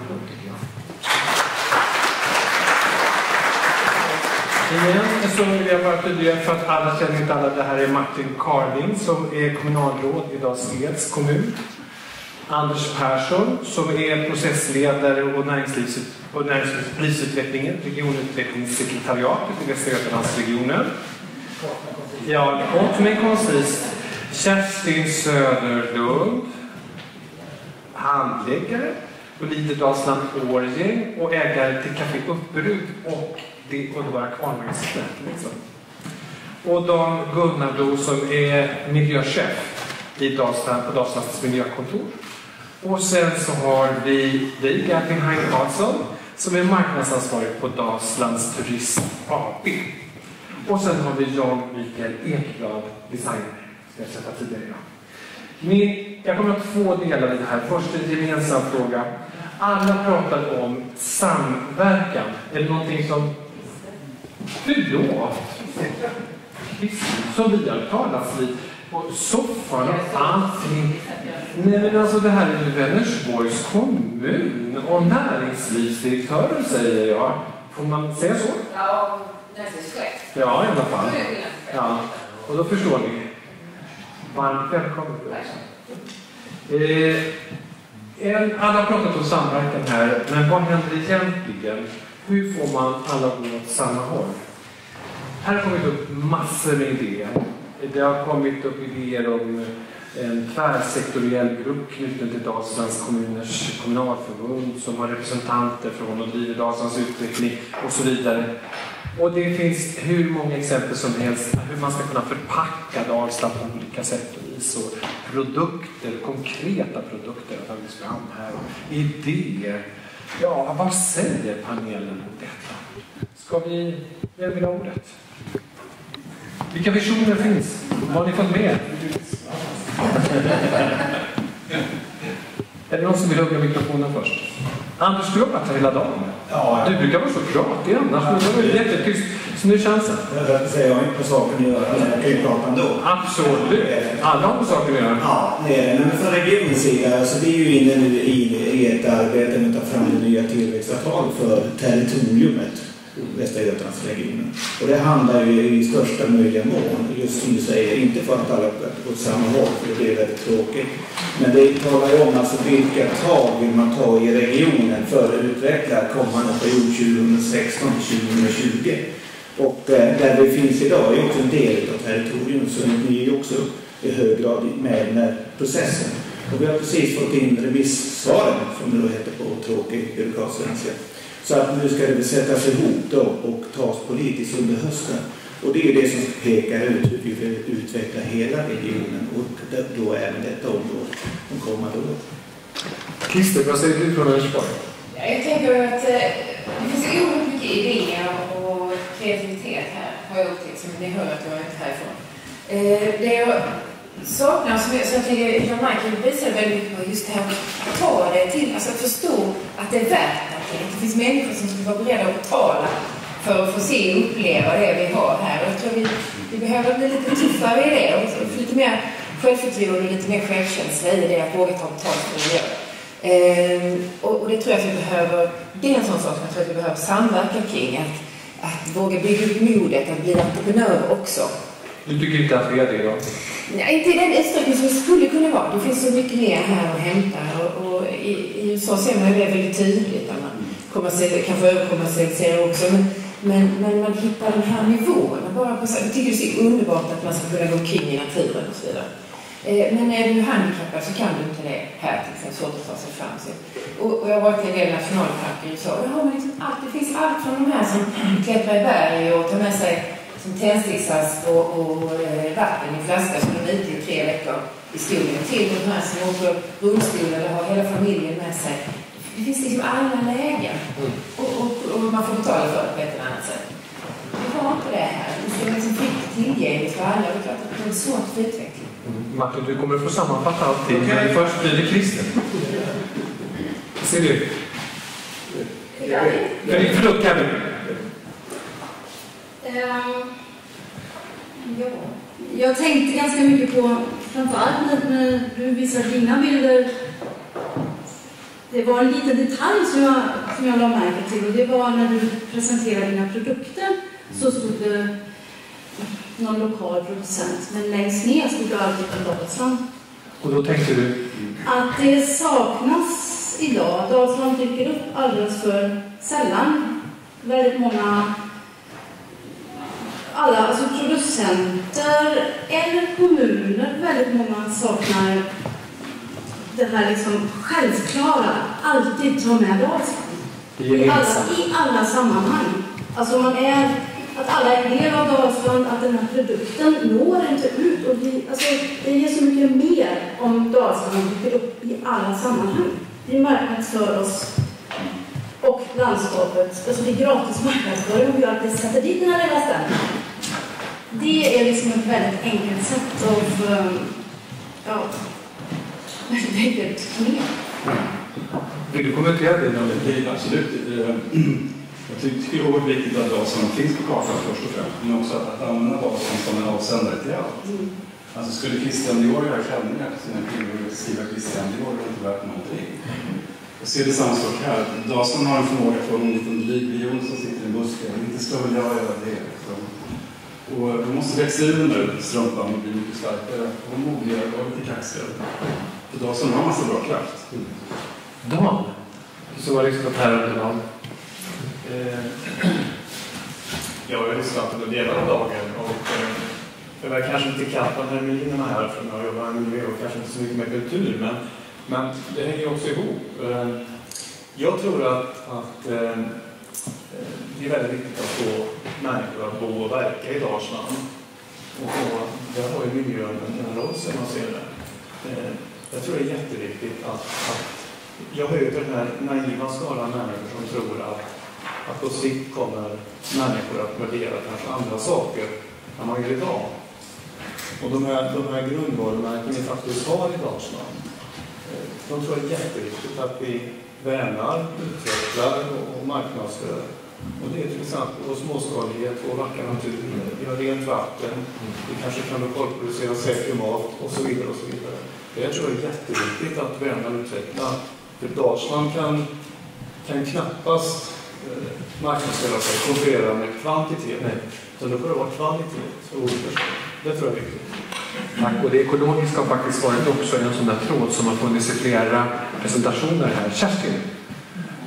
applåd tycker jag. Igen så vill jag bara tydliggöra för att alla känner inte alla. Det här är Martin Carling som är kommunalråd i Dals-Eds kommun. Anders Persson som är processledare och näringslivsprisutveckling, regionutvecklingssekretariatet i Västra Götalandsregionen. Ja, och med konstnärs Kerstin Söderlund, handläggare på Lite Dalsland Årgäng och ägare till Café Upperud och det underbara Kvarnmagasinet. Liksom. Och Dan Gunnardo som är miljöchef i Dalsland, på Dalslands miljökontor. Och sen så har vi dig, Gertin Hein Karlsson, som är marknadsansvarig på Dalslands Turism AB. Och sen har vi Jan Mikael Ekblad, designer, ska jag sätta tidigare. Jag kommer att få delar i det här. Först en gemensam fråga. Alla pratar om samverkan. Är det någonting som... Förlåt. Som vi har talat vid. Och soffan och allting. Nej men alltså det här är ju Vänersborgs kommun. Och näringslivsdirektören säger jag. Får man säga så? Ja, näringslivschef. Ja, i alla fall. Ja, och då förstår ni. Varmt välkommen. Alla har pratat om samverkan här, men vad händer egentligen? Hur får man alla gå åt samma håll? Här har kommit upp massor med idéer. Det har kommit upp idéer om en tvärsektoriell grupp knuten till Dalslands kommuners kommunalförbund som har representanter från och driver Dalslands utveckling och så vidare. Och det finns hur många exempel som helst hur man ska kunna förpacka Dalsland på olika sätt och vis. Och produkter, konkreta produkter har tagits fram här. Idéer. Ja, vad säger panelen om detta? Ska vi välja ordet? Vilka visioner finns? Vad har ni fått med? Är det någon som vill hugga mikrofonen först? Anders, du har varit här hela dagen. Ja, du brukar vara så pratig annars, men det var jättetyst. Så nu är chansen. Jag har inte på saken att göra, men jag kan ju prata ändå. Absolut. Alla har på saken att göra. Ja, men från regionens sida, så vi är ju inne nu i ett arbete med att ta fram det nya tillväxtavtal för territoriumet. Västra Götalandsregionen. Och det handlar ju i största möjliga mån, just som du säger, inte för att alla går åt samma håll, för det är väldigt tråkigt. Men det talar ju om alltså vilka tag vill man ta i regionen för att utveckla kommande period 2016-2020. Och där vi finns idag är också en del av territorium, så ni är också i hög grad med den här processen. Och vi har precis fått in remissvaren, som det då heter på tråkig byråkratsvenska. Så att nu ska det sättas ihop då och tas politiskt under hösten. Och det är det som pekar ut hur vi vill utveckla hela regionen och då även detta område de kommande åren. Christer, vad säger du från Vänersborg? Jag tänker att det finns oerhört mycket idéer och kreativitet här, har jag upptäckt, som ni hör att jag är inte härifrån. Det jag saknar, så jag tycker Jan Michael visar väldigt mycket på just det här att ta det till, alltså att förstå att det är värt att det finns människor som ska vara beredda att betala för att få se och uppleva det vi har här. Och jag tror vi behöver bli lite tuffare i det och lite mer självförtroende och lite mer självkänsla i det att våga ta betalt för att göra. Och det tror jag att vi behöver, det är en sån sak som jag tror att vi behöver samverka kring, att våga bygga upp modet att bli entreprenör också. Du tycker inte att vi är det då? Nej, inte i den utsträckning som det skulle kunna vara. Det finns så mycket mer här att hämta. Och i USA ser man ju det väldigt tydligt. Att man kanske överkommersialiserar också. Men man hittar den här nivån. Jag tycker det är underbart att man ska kunna gå omkring i naturen och så vidare. Men är du handikappad så kan du inte det här till exempel, så att ta sig fram. Och jag har varit i en del nationalparker i USA. Det finns allt från de här som klättrar i berg och tar med sig som tändsticksask och vatten i flaska som de är ute i 3 veckor i skogen, till de här som åker rullstol eller har hela familjen med sig. Det finns liksom alla lägen och man får betala för det på ett eller annat sätt. Vi har inte det här. Det ska vara liksom fritt tillgängligt för alla. Det är klart att det är svårt för utveckling. Martin, du kommer att få sammanfatta allting. Men först blir det Christer. Ser du? Förlåt, Kevin. Ja. Jag tänkte ganska mycket på, framförallt när du visade dina bilder, det var en liten detalj som jag la märke till, och det var när du presenterade dina produkter så stod det någon lokal producent, men längst ner stod det alltid på Dalsland. Och då tänkte du? Att det saknas idag. Dalsland dyker upp alldeles för sällan. Väldigt många, alltså producenter eller kommuner, väldigt många saknar det här liksom självklara, alltid ta med Dalsland. I alla sammanhang. Alltså att alla är en del av Dalsland, att den här produkten når inte ut. Och det ger så mycket mer om Dalsland dyker upp i alla sammanhang. Det är marknadsför oss och landskapet. Alltså det är gratis marknadsföring om vi alltid sätter dit den här lilla ställen. Det är liksom ett väldigt enkelt sätt av väldigt enkelt mer. Vill du kommentera det? Absolut. Jag tycker det är oerhört viktigt att Dalsland finns på kartan först och främst, men också att använda Dalsland som en avsändare till allt. Alltså skulle Christian Dior göra klänningar till sina kvinnor och skriva Christian Dior, är inte värt någonting. Jag ser det samma sak här. Dalsland har en förmåga för en liten dryglion som sitter i busken. Inte ska väl jag göra det. Och vi måste växa ur den där strumpan och bli mycket starkare och modigare och lite kaxigare. För Dalsland har en massa bra kraft. Dan? Så var det liksom här under dagen. Jag har lyssnat under delar av dagen och jag är kanske inte kappa terminerna här för att jobba med miljö och kanske inte så mycket med kultur, men det hänger också ihop. Jag tror att det är väldigt viktigt att få människor att bo och verka i Dalsland. Och där har ju miljön en roll som man ser det. Jag tror det är jätteviktigt att jag hör den här naiva skaran människor som tror att på sikt kommer människor att värdera kanske andra saker än man gör idag. Och de här grundvarumärken vi faktiskt har i Dalsland, de tror jag är jätteviktigt att vi värnar, utvecklar och marknadsför. Och det är till exempel vår småskalighet, vår vackra natur, vi har rent vatten, vi kanske kan lokalproducera säker mat och så vidare och så vidare. Det tror jag är jätteviktigt att värna och utveckla. För Dalsland kan knappast marknadsföra sig, konkurrera med kvantitet. Nej, utan det får vara kvalitet. Det tror jag är viktigt. Tack. Och det ekologiska har faktiskt varit också en sån där tråd som har funnits i flera presentationer här. Kerstin,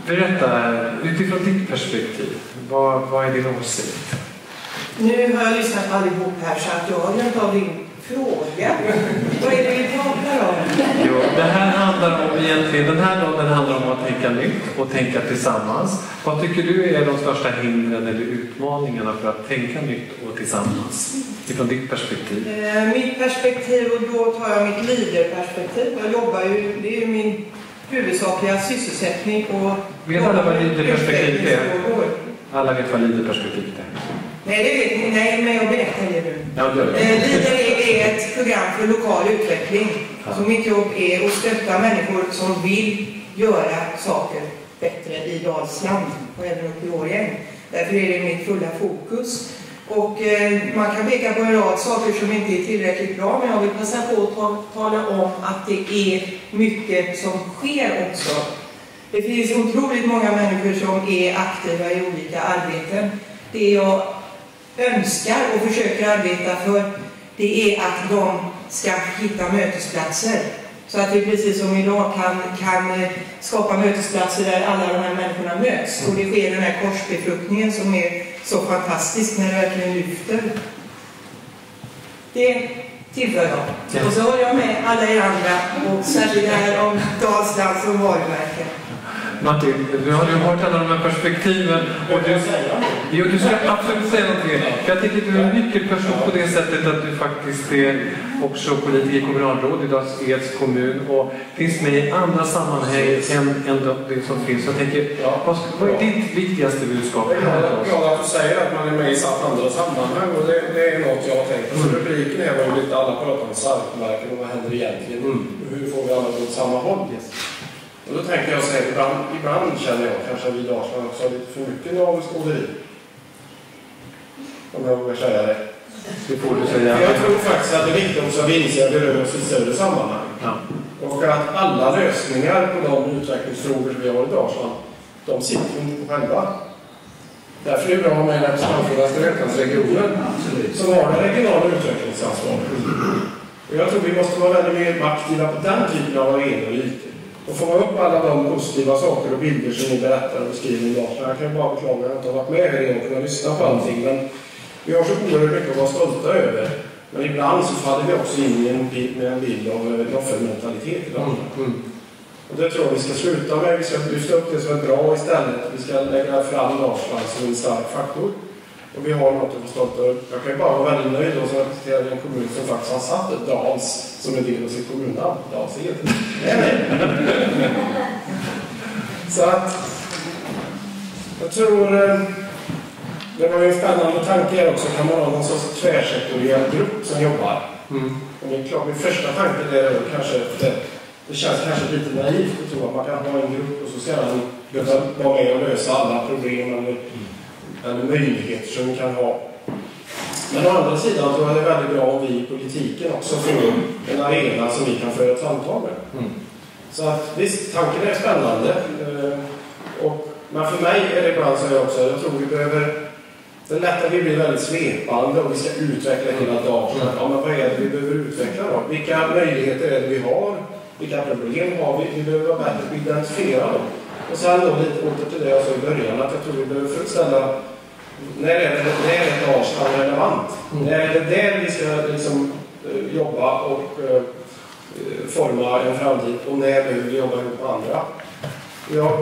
berätta utifrån ditt perspektiv. Vad är din åsikt? Nu har jag lyssnat på allihop här så att jag har glömt av din fråga. Vad är det vi pratar om? Jo, det här handlar om egentligen, den här dagen handlar om att tänka nytt och tänka tillsammans. Vad tycker du är de största hindren eller utmaningarna för att tänka nytt och tillsammans? Ifrån ditt perspektiv. Mitt perspektiv, och då tar jag mitt leaderperspektiv. Jag jobbar ju, det är ju min huvudsakliga sysselsättning. Vet alla vad leaderperspektiv är? Alla vet vad leaderperspektiv är. Nej, det vet ni. Nej, men jag berättar det nu. Ja, Leader är ett program för lokal utveckling. Så mitt jobb är att stötta människor som vill göra saker bättre i Dalsland och även upp i Årjäng. Därför är det mitt fulla fokus. Och man kan peka på en rad saker som inte är tillräckligt bra, men jag vill passa på att tala om att det är mycket som sker också. Det finns otroligt många människor som är aktiva i olika arbeten. Det jag önskar och försöker arbeta för, det är att de ska hitta mötesplatser. Så att vi precis som idag kan skapa mötesplatser där alla de här människorna möts. Och det sker den här korsbefruktningen som är så fantastisk när det verkligen lyfter. Det tillför jag. Och så har jag med alla er andra och särskilt här om Dalsland som varumärke. Martin, du har ju hört alla de här perspektiven och du ska absolut säga någonting. Jag tycker att du är en nyckelperson på det sättet att du faktiskt är också politiker i kommunalråd i Dals kommun och finns med i andra sammanhang än det som finns. Jag tänker, vad är ditt viktigaste budskap? Jag är glad att du säger att man är med i andra sammanhang och det är något jag har tänkt på. Så rubriken är väl lite alla pratar om sarkmärken och vad händer egentligen? Hur får vi alla gå åt samma håll? Och då tänker jag säga, ibland känner jag kanske att vi i Dalsland också har lite för mycket navelskåderi. Om jag vågar säga det. Det får du säga. Jag tror faktiskt att det är viktigt också att vi inser att det rör oss i större sammanhang. Ja. Och att alla lösningar på de utvecklingsfrågor som vi har i Dalsland, de sitter inte på själva. Därför är det bra med en representant från Västra Götalandsregionen som har det regionala utvecklingsansvaret. Och jag tror vi måste vara väldigt mer aktiva på den typen av arenor och ytor. Och fånga upp alla de positiva saker och bilder som ni berättar och beskriver i Dalsland. Jag kan ju bara beklaga att jag inte har varit med här igen och kunnat lyssna på allting. Men vi har så oerhört mycket att vara stolta över. Men ibland så faller vi också in i en bild av offermentalitet i Dalsland. Och det tror jag vi ska sluta med. Vi ska lyfta upp det som är bra istället. Vi ska lägga fram Dalsland som en stark faktor. Och vi har något att vara stolta över. Jag kan ju bara vara väldigt nöjd och så representerar en kommun som faktiskt har satt ett Dals som en del av sitt kommunnamn. Dalsed. Så att jag tror det var ju en spännande tanke här också. Kan man ha någon sorts tvärsektoriell grupp som jobbar? Och det är klart, min första tanke är då kanske det känns kanske lite naivt att tro att man kan ha en grupp och så ska den vara med och lösa alla problem eller möjligheter som vi kan ha. Men å andra sidan tror jag det är väldigt bra om vi i politiken också får en arena som vi kan föra ett samtal med. Så att visst, tanken är spännande. Men för mig är det ibland så jag tror vi behöver. Det är lätt att vi blir väldigt svepande och vi ska utveckla hela dagen. Ja, men vad är det vi behöver utveckla då? Vilka möjligheter är det vi har? Vilka problem har vi? Vi behöver vara bättre på att identifiera dem. Och sen då lite åter till det jag sa i början, att jag tror vi behöver ställa när är det Dalsland relevant? När är det där vi ska liksom jobba och forma en framtid? Och när behöver vi jobba ihop med andra?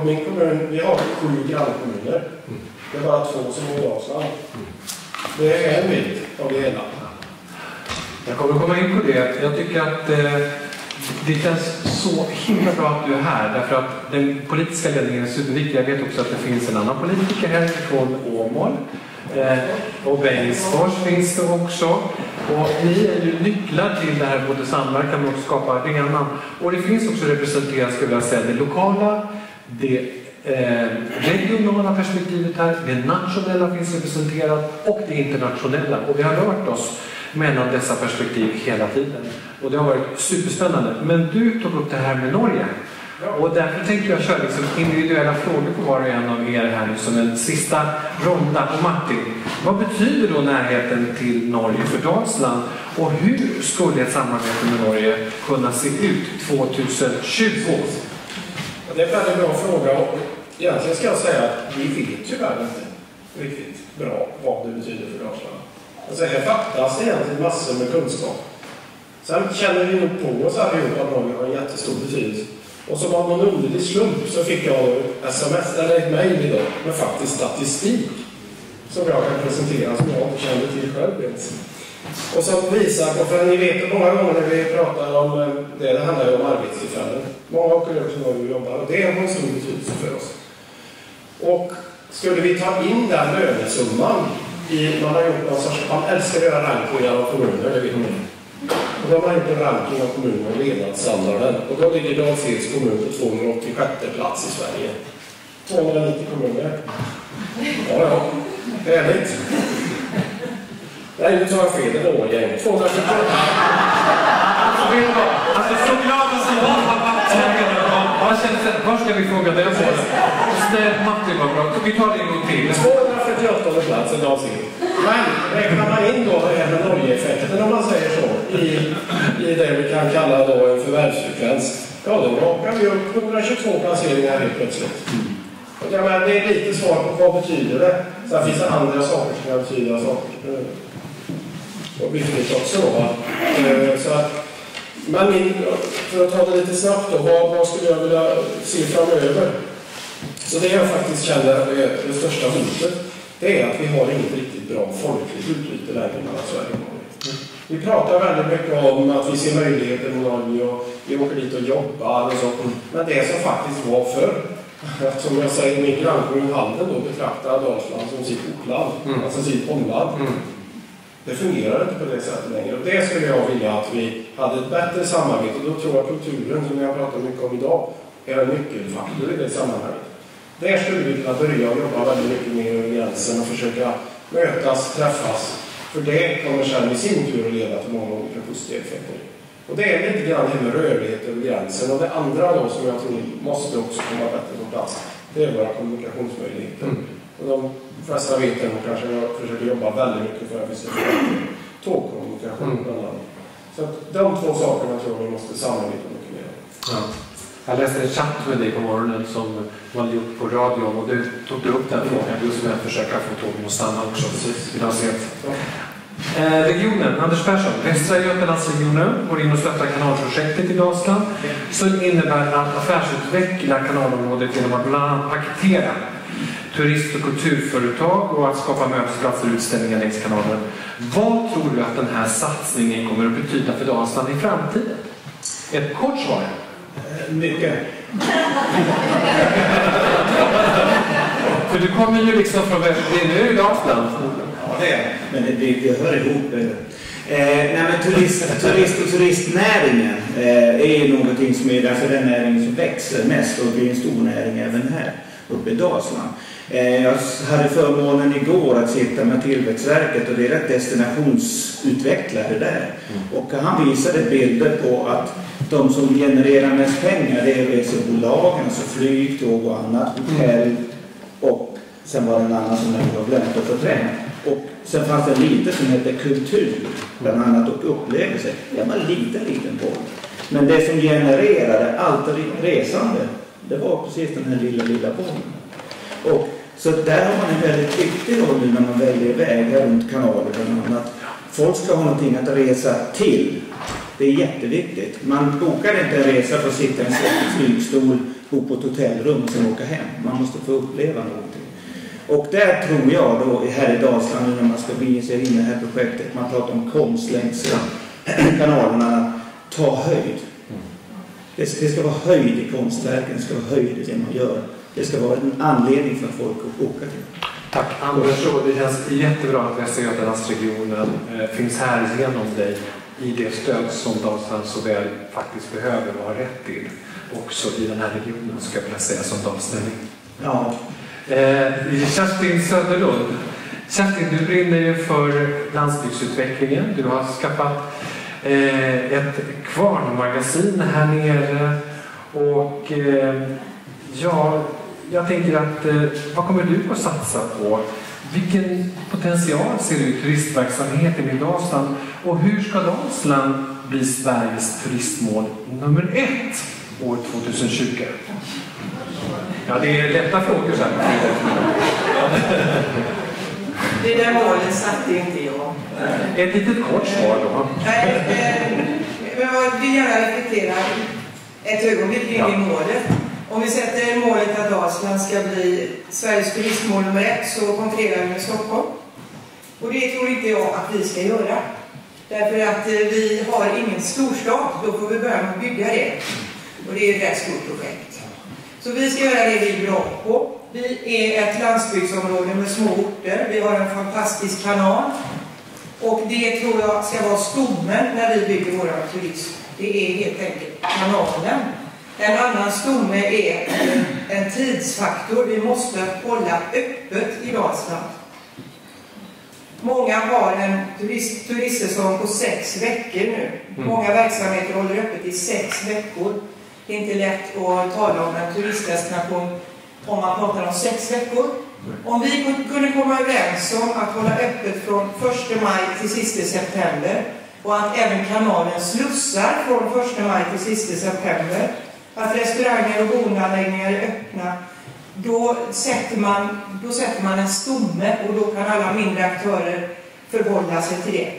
Min kommun, vi har 7 grannkommuner. Det är bara 2 som är i Dalsland. Det är en bild av det hela. Jag kommer komma in på det. Jag tycker att det känns så himla bra att du är här. Därför att den politiska ledningen är superviktig. Jag vet också att det finns en annan politiker här från Åmål. Och Bengtsfors finns det också. Och ni är ju nycklar till det här både samverkan och skapa arenan. Och det finns också representerat, skulle jag säga, det lokala, det regionala perspektivet här, det nationella finns representerat och det internationella. Och vi har rört oss mellan dessa perspektiv hela tiden. Och det har varit superspännande. Men du tog upp det här med Norge. Och därför tänkte jag köra liksom individuella frågor på var och en av er här nu som en sista ronda. Och Martin, vad betyder då närheten till Norge för Dalsland? Och hur skulle ett samarbete med Norge kunna se ut 2020? Det är en väldigt bra fråga. Egentligen ska jag säga att vi vet tyvärr inte riktigt bra vad det betyder för Dalsland. Alltså här fattas egentligen massor med kunskap. Sen känner vi nog på oss allihop att Norge har en jättestor betydelse. Och som av någon underlig slump så fick jag ett sms eller ett mejl idag med faktiskt statistik som jag kan presentera som jag inte kände till själv ens. Och som visar, för ni vet många gånger när vi pratar om det handlar ju om arbetstillfällen. Många åker över till Norge och jobbar och det har en stor betydelse för oss. Och skulle vi ta in den lönesumman man har gjort någon sorts, man älskar att göra rankingar av kommuner, det vet ni. Och då har man gjort en ranking av kommuner och levnadsstandarden. Och då ligger Dalseds kommun på 286 plats i Sverige. 290 kommuner. Ja, härligt. Nej, nu tar jag fel, det var gäng. 248. Alltså så glad att se var ska vi fråga dig på det? Martin var bra. Vi tar det en gång till. 248 plats i Dalsed. Men räknar man in då det här med Norge-effekten, om man säger så, i det vi kan kalla då en förvärvsfrekvens, ja då rakar vi upp 122 placeringar helt plötsligt. Och det är lite svar på vad betyder det. Sen finns det andra saker som kan betyda saker. Och viktigt också då. Så att, men för att ta det lite snabbt då, vad skulle jag vilja se framöver? Så det jag faktiskt känner är det största hotet, det är att vi har inget riktigt bra folkligt utbyte längre mellan Sverige och Norge. Vi pratar väldigt mycket om att vi ser möjligheter i Norge och vi åker dit och jobbar och så. Men det som faktiskt var förr, som jag säger, min grannkommun Halden då betraktar Dalsland som sitt uppland, alltså sitt omland. Det fungerar inte på det sättet längre. Och det skulle jag vilja att vi hade ett bättre samarbete. Och då tror jag kulturen, som jag pratar mycket om idag, är en nyckelfaktor i det sammanhanget. Där skulle vi kunna börja jobba väldigt mycket mer över gränsen och försöka mötas, träffas. För det kommer sedan i sin tur att leda till många olika positiva effekter. Och det är lite grann med rörlighet över gränsen. Och det andra då som jag tror måste också komma bättre på plats, det är våra kommunikationsmöjligheter. Och de flesta vet det, och kanske jag försöker jobba väldigt mycket för att vi ska få tågkommunikation bland annat. Så att de två sakerna tror jag vi måste samarbeta mycket mer. Ja. Jag läste en chatt med dig på morgonen som man gjort på radion och du tog upp den frågan just med att försöka få tågen att stanna också. Idag sent. Regionen, Anders Persson, Västra Götalandsregionen går in och stöttar kanalprojektet i Dalsland som innebär att affärsutveckla kanalområdet genom att bland annat paketera turist- och kulturföretag och att skapa mötesplatser och utställningar längs kanalen. Vad tror du att den här satsningen kommer att betyda för Dalsland i framtiden? Ett kort svar. Mycket. För du kommer ju liksom från nu i Dalsland. Ja, det är. Men det hör ihop. Nej, men turist och turistnäringen är någonting som är därför den näringen som växer mest och blir en stor näring även här uppe i Dalsland. Jag hade förmånen igår att sitta med Tillväxtverket och deras destinationsutvecklare där. Och han visade bilder på att de som genererar mest pengar det är resebolagen, alltså flyg, tåg och annat, hotell och sen var det en annan som jag glömt att förtränga. Och sen fanns det lite som heter kultur, bland annat och upplevelse. Det var en liten boll. Men det som genererade allt resande, det var precis den här lilla bollen. Och så där har man en väldigt viktig roll när man väljer vägar runt kanaler bland annat. Folk ska ha någonting att resa till. Det är jätteviktigt. Man bokar inte en resa för att sitta i en flygstol, bo på ett hotellrum och sen åka hem. Man måste få uppleva någonting. Och där tror jag då här i Dalsland när man ska bege sig in i det här projektet, man pratar om konst längs kanalerna, ta höjd. Det ska vara höjd i konstverken, det ska vara höjd i det man gör. Det ska vara en anledning för folk att åka till. Tack Anders, och det känns jättebra att Västra Götalandsregionen finns här genom dig i det stöd som Dalsland så väl faktiskt behöver och har rätt till. Också i den här regionen ska jag vilja säga som dalslänning. Ja. Kerstin Söderlund. Kerstin, du brinner ju för landsbygdsutvecklingen. Du har skaffat ett kvarnmagasin här nere. Och ja, jag tänker att vad kommer du att satsa på? Vilken potential ser du i turistverksamheten i Dalsland? Och hur ska Dalsland bli Sveriges turistmål nummer 1 år 2020? Ja, det är lätta frågor så här. Det där målet satte inte jag. Ett litet kort svar då. Nej, men jag vill gärna reflektera ett ögonblick kring det målet. Om vi sätter målet att Dalsland ska bli Sveriges turistmål nummer 1 så konkurrerar vi med Stockholm. Och det tror inte jag att vi ska göra. Därför att vi har ingen storstad, då får vi börja med att bygga det. Och det är ett rätt stort projekt. Så vi ska göra det vi är bra på. Vi är ett landsbygdsområde med små orter. Vi har en fantastisk kanal. Och det tror jag ska vara stommen när vi bygger vår turism. Det är helt enkelt kanalen. En annan stomme är en tidsfaktor. Vi måste hålla öppet i Dalsland. Många har en turistsäsong på 6 veckor nu. Många verksamheter håller öppet i 6 veckor. Det är inte lätt att tala om en turistdestination om man pratar om 6 veckor. Om vi kunde komma överens om att hålla öppet från 1 maj till sista september och att även kanalen slussar från 1 maj till sista september, att restauranger och boendeanläggningar är öppna, då sätter man en stomme och då kan alla mindre aktörer förhålla sig till det.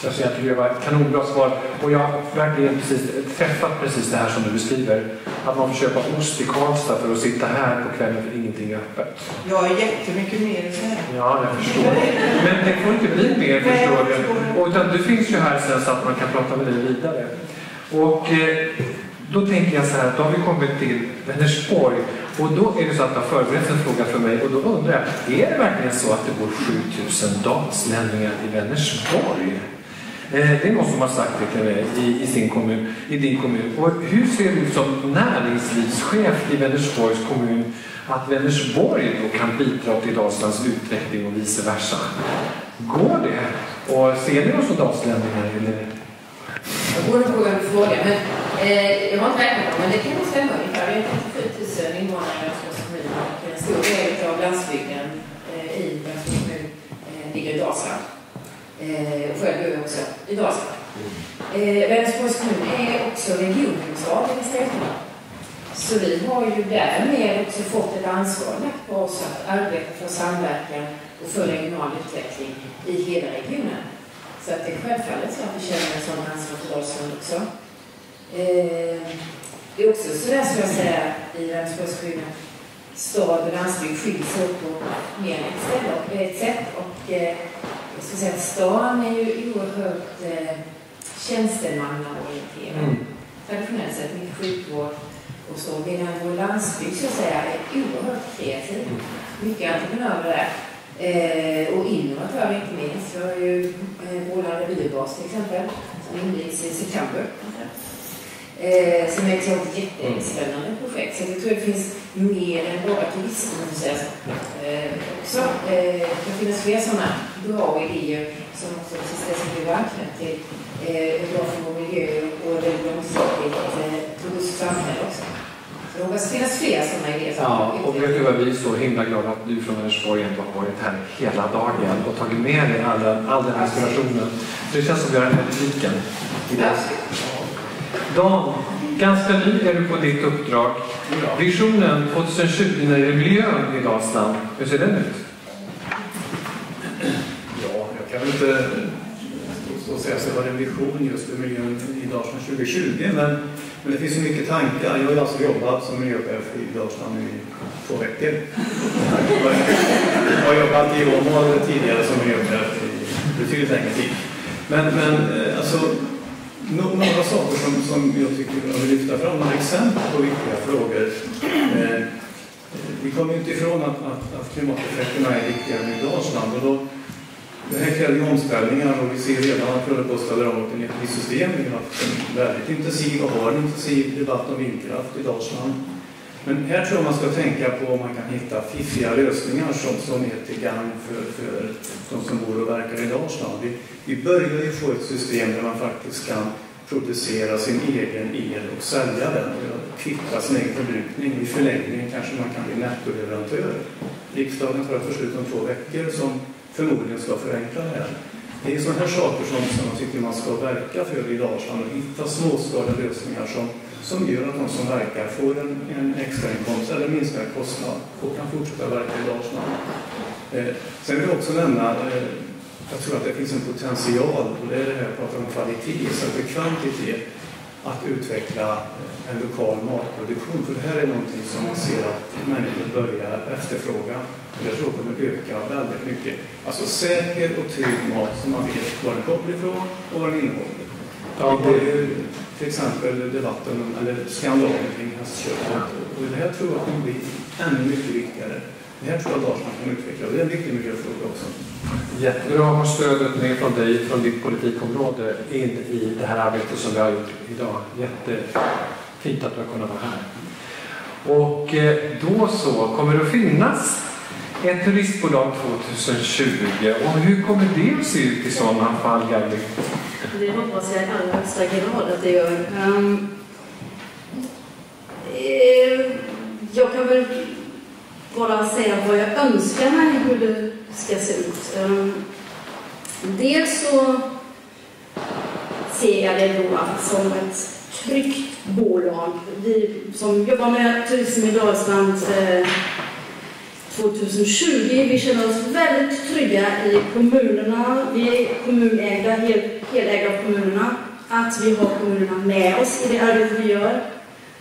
Jag tycker det var ett kanonbra svar. Och jag har verkligen träffat precis det här som du beskriver. Att man får köpa ost i Karlstad för att sitta här på kvällen för ingenting är öppet. Jag är jättemycket mer än så här. Ja, jag förstår. Men det får inte bli mer, förstår du. Och utan du finns ju här sen så att man kan prata med dig vidare. Och då tänker jag så här att då har vi kommit till Vänersborg. Och då är det så att det har förberetts en fråga för mig. Och då undrar jag, är det verkligen så att det bor 7000 dalslänningar i Vänersborg? Det är någon som har sagt det till mig i sin kommun, i din kommun. Och hur ser du som näringslivschef i Vänersborgs kommun att Vänersborg då kan bidra till Dalslands utveckling och vice versa? Går det? Och ser ni oss som dalslänningar eller? Jag borde fråga en fråga, men jag har inte räknat på, men det kan nog stämma ungefär. Det är 37 000 invånare i Vänersborgs kommun och en stor del av landsbygden i Vänersborgs kommun ligger i Dalsland. Och själv bor jag också i Dalsland. Vänersborgs kommun är också regionhuvudstad i Västra Götaland. Så vi har ju därmed också fått ett ansvar lagt på oss att arbeta för samverkan och för regional utveckling i hela regionen. Så att det är självfallet så att vi känner en sån ansvar för Dalsland också. Det är också så där, som jag säger, i Vänersborgs kommun, stad och landsbygd skiljer sig åt på mer än ett ställe och på ett sätt. Och jag skulle säga att stan är ju oerhört tjänstemannaorienterad. Traditionellt sett mycket sjukvård och så. Medan vår landsbygd, så att säga, är oerhört kreativ. Mycket entreprenörer där. Och innovatörer inte minst. Vi har ju Ålanda Biogas till exempel, som invigs i september. Som är ett sånt jättespännande projekt. Så jag tror det finns mer än bara turister, måste säga så. Också. Det kan finnas fler sådana bra idéer som också precis som blir verkligen till bra för vår miljö och väldigt långsiktigt robust samhälle också. Så det hoppas finnas fler sådana idéer. Ja, och vet du vad, vi är så himla glada att du från Vänersborg inte har varit här hela dagen och tagit med dig all den inspirationen. Så det känns som vi har en publiken i det. Dan, ganska ny är du på ditt uppdrag. Visionen 2020 när det är miljön i Dalsland. Hur ser den ut? Ja, jag kan väl inte så säga att det var en vision just för miljön i Dalsland 2020, men det finns ju mycket tankar. Jag har alltså jobbat som miljöchef i Dalsland i 2 veckor. Jag har jobbat i Åmål tidigare som miljöchef i betydligt längre tid. Men alltså, några saker som jag tycker jag vill lyfta fram, några exempel på viktiga frågor. Vi kommer inte ifrån att klimateffekterna är viktigare i Dalsland. Och då, det här kräver ju omställningar och vi ser redan att vi håller på att ställa om till ett system. Vi har haft en väldigt intensiv och har en intensiv debatt om vindkraft i Dalsland. Men här tror jag man ska tänka på om man kan hitta fiffiga lösningar som är till gagn för de som bor och verkar i Dalsland. Vi börjar ju få ett system där man faktiskt kan producera sin egen el och sälja den och kvitta sin egen förbrukning. I förlängningen kanske man kan bli nettoleverantör. Riksdagen tar ett beslut om 2 veckor som förmodligen ska förenkla det här. Det är sådana här saker som jag tycker man ska verka för i Dalsland och hitta småskaliga lösningar som gör att de som verkar får en extra inkomst eller minskad kostnad och kan fortsätta verka i Dalsland. Sen vill jag också nämna, jag tror att det finns en potential, och det är det här jag pratar om kvalitet istället för kvantitet, att utveckla en lokal matproduktion. För det här är någonting som man ser att människor börjar efterfråga. Och jag tror att det kommer öka väldigt mycket. Alltså säker och trygg mat som man vet var den kommer ifrån och vad den innehåller. Ja, det är ju till exempel debatten eller skandalen kring hästköttet. Och det här tror jag kommer bli ännu mycket viktigare. Det här tror jag Dalsland kan utveckla. Det är en viktig miljöfråga också. Jättebra att ha stödet med från dig, från ditt politikområde in i det här arbetet som vi har gjort idag. Jättefint att du har kunnat vara här. Och då så kommer det att finnas ett turistbolag 2020. Och hur kommer det att se ut i sådana fall, Gabi? Det hoppas jag i allra högsta grad att det gör. Jag kan väl bara säga vad jag önskar mig hur det ska se ut. Dels så ser jag det då som ett tryggt bolag. Vi som jobbar med turism i Dalsland 2020, vi känner oss väldigt trygga i kommunerna. Vi är kommunägda, helägda av kommunerna. Att vi har kommunerna med oss i det arbete vi gör.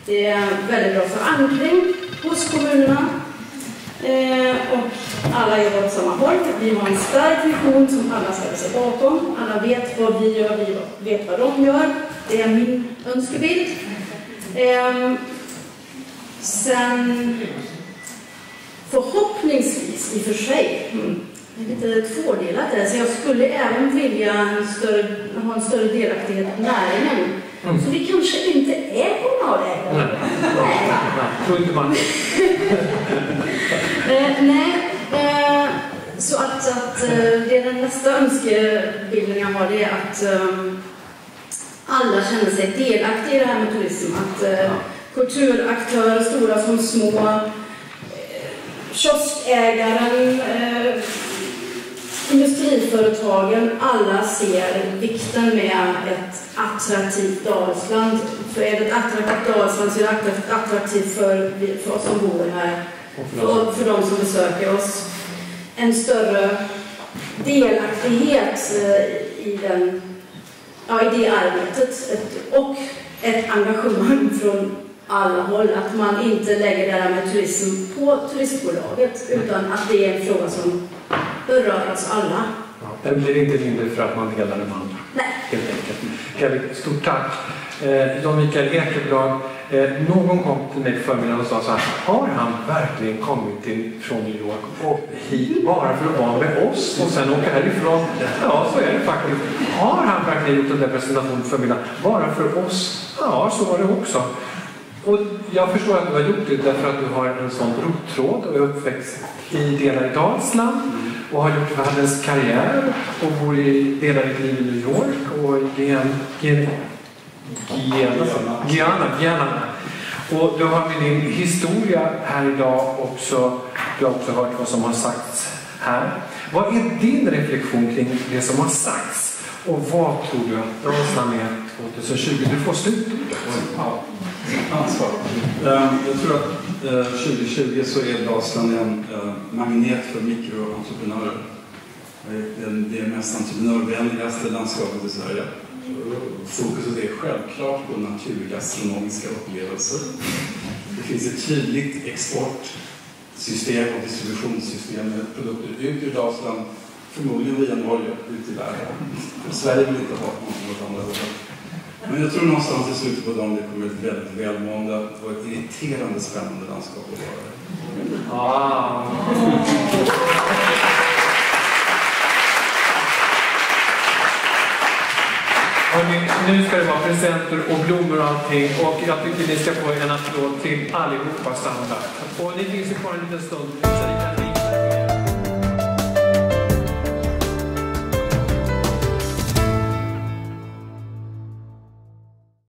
Det är väldigt bra förankring hos kommunerna. Och alla jobbar åt samma håll. Vi har en stark vision som alla ställer sig bakom. Alla vet vad vi gör, vi vet vad de gör. Det är min önskebild. Sen förhoppningsvis i och för sig lite tvådelat där. Så jag skulle även vilja ha en större delaktighet i näringen. Så vi kanske inte är kommunalägare. Nej. Tror inte man. Nej. Så att det är den nästa önskebilden jag har, det är alla känner sig delaktiga i det här med turism. Att kulturaktörer, stora som små, kioskägaren, industriföretagen, alla ser vikten med ett attraktivt Dalsland. För är det ett attraktivt Dalsland så är det attraktivt för oss som bor här, för de som besöker oss. En större delaktighet i det arbetet och ett engagemang från alla håll. Att man inte lägger det här med turism på turistbolaget utan att det är en fråga som berör oss alla. Ja, den blir inte mindre för att man delar med andra. Nej. Helt enkelt. Stort tack. Jan-Mikael Ekeblad, någon kom till mig förmiddagen och sa så här: har han verkligen kommit från New York och hit bara för att vara med oss och sen åka härifrån? Ja, så är det faktiskt. Har han verkligen gjort den där presentationen förmiddagen bara för oss? Ja, så var det också. Och jag förstår att du har gjort det därför att du har en sån rottråd och är uppväxt i delar i Dalsland och har gjort världens karriär och bor i delar i liv i New York och i Guyana. Och du har med din historia här idag också, du har också hört vad som har sagts här. Vad är din reflektion kring det som har sagts? Och vad tror du att Dalsland är 2020? Du får slutordet. Ja, ansvar. Jag tror att 2020 så är Dalsland en magnet för mikroentreprenörer. Det är mest entreprenörvänligaste landskapet i Sverige. Fokuset är självklart på naturgastronomiska upplevelser. Det finns ett tydligt exportsystem och distributionssystem med produkter ut ur Dalsland, förmodligen via Norge, ut i världen. Sverige vill inte ha något annat. Men jag tror någonstans i slutet på dagen det kommer ett väldigt välmående och ett irriterande spännande landskap att vara. Nu ska det vara presenter och blommor och allting och jag tycker ni ska få en applåd till allihopa samlat. Och ni finns ju kvar en liten stund.